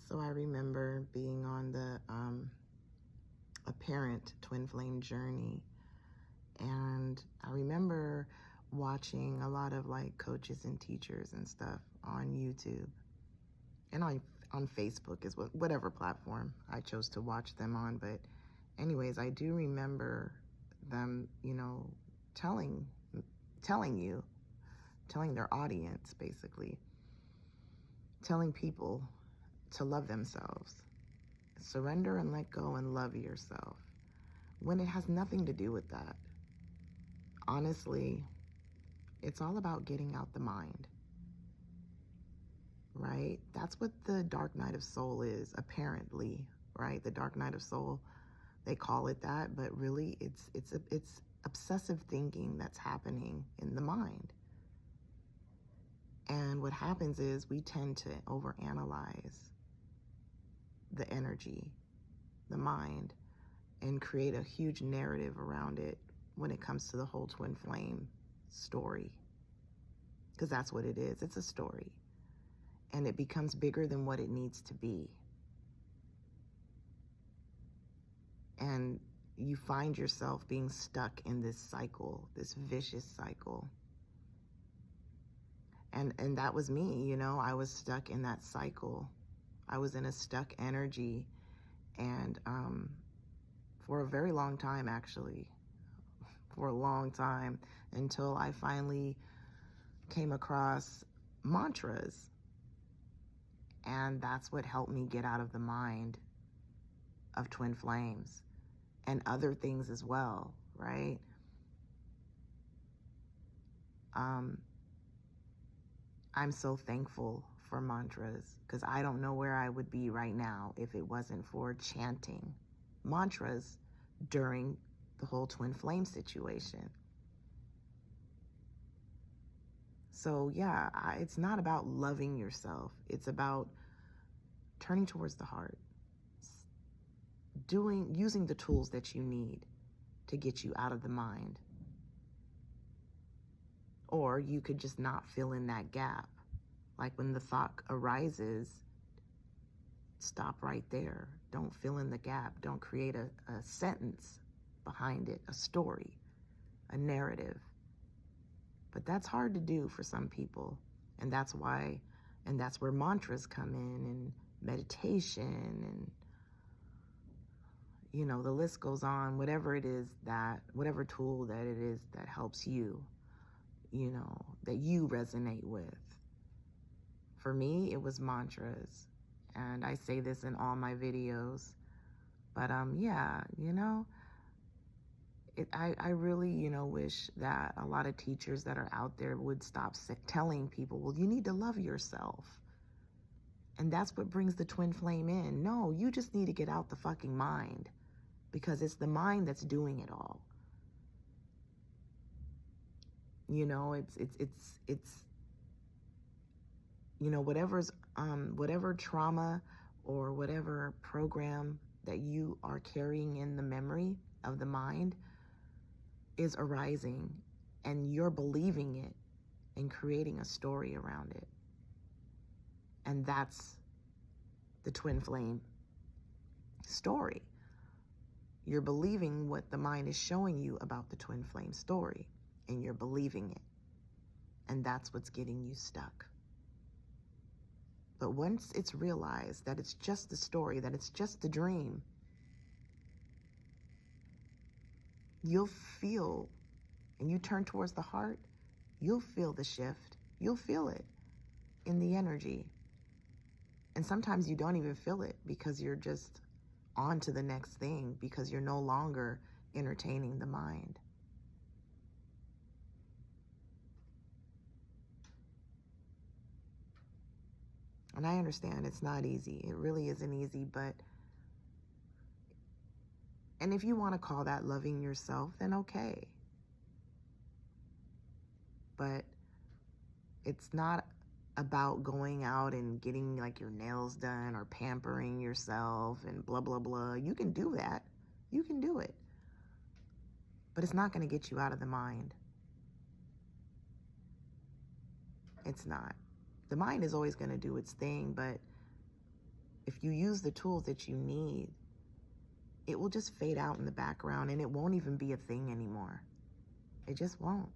So I remember being on the apparent twin flame journey, and I remember watching a lot of like coaches and teachers and stuff on YouTube and on Facebook is whatever platform I chose to watch them on. But anyways, I do remember them, telling telling their audience, basically telling people to love themselves. Surrender and let go and love yourself, when it has nothing to do with that. Honestly, it's all about getting out the mind, right? That's what the dark night of soul is, apparently, right? The dark night of soul, they call it that, but really it's obsessive thinking that's happening in the mind. And what happens is we tend to overanalyze the energy, the mind, and create a huge narrative around it when it comes to the whole twin flame story. Because that's what it is. It's a story. And it becomes bigger than what it needs to be. And you find yourself being stuck in this cycle, this vicious cycle. And that was me, I was stuck in that cycle. I was in a stuck energy. And for a very long time, actually, for a long time, until I finally came across mantras. And that's what helped me get out of the mind of twin flames and other things as well, right? I'm so thankful for mantras, because I don't know where I would be right now if it wasn't for chanting mantras during the whole twin flame situation. So yeah, it's not about loving yourself. It's about turning towards the heart, using the tools that you need to get you out of the mind. Or you could just not fill in that gap. Like when the thought arises, stop right there. Don't fill in the gap. Don't create a sentence behind it, a story, a narrative. But that's hard to do for some people. And that's where mantras come in, and meditation, and the list goes on, whatever tool that it is that helps you, that you resonate with. For me, it was mantras. And I say this in all my videos. But yeah, I really, wish that a lot of teachers that are out there would stop telling people, well, you need to love yourself. And that's what brings the twin flame in. No, you just need to get out the fucking mind, because it's the mind that's doing it all. It's whatever trauma or whatever program that you are carrying in the memory of the mind is arising, and you're believing it and creating a story around it. And that's the twin flame story. You're believing what the mind is showing you about the twin flame story, and you're believing it. And that's what's getting you stuck. But once it's realized that it's just the story, that it's just the dream, you'll feel, and you turn towards the heart, you'll feel the shift. You'll feel it in the energy. And sometimes you don't even feel it, because you're just on to the next thing, because you're no longer entertaining the mind. And I understand it's not easy. It really isn't easy, and if you want to call that loving yourself, then okay. But it's not about going out and getting like your nails done or pampering yourself and blah, blah, blah. You can do that. You can do it. But it's not going to get you out of the mind. It's not. The mind is always going to do its thing, but if you use the tools that you need, it will just fade out in the background and it won't even be a thing anymore. It just won't.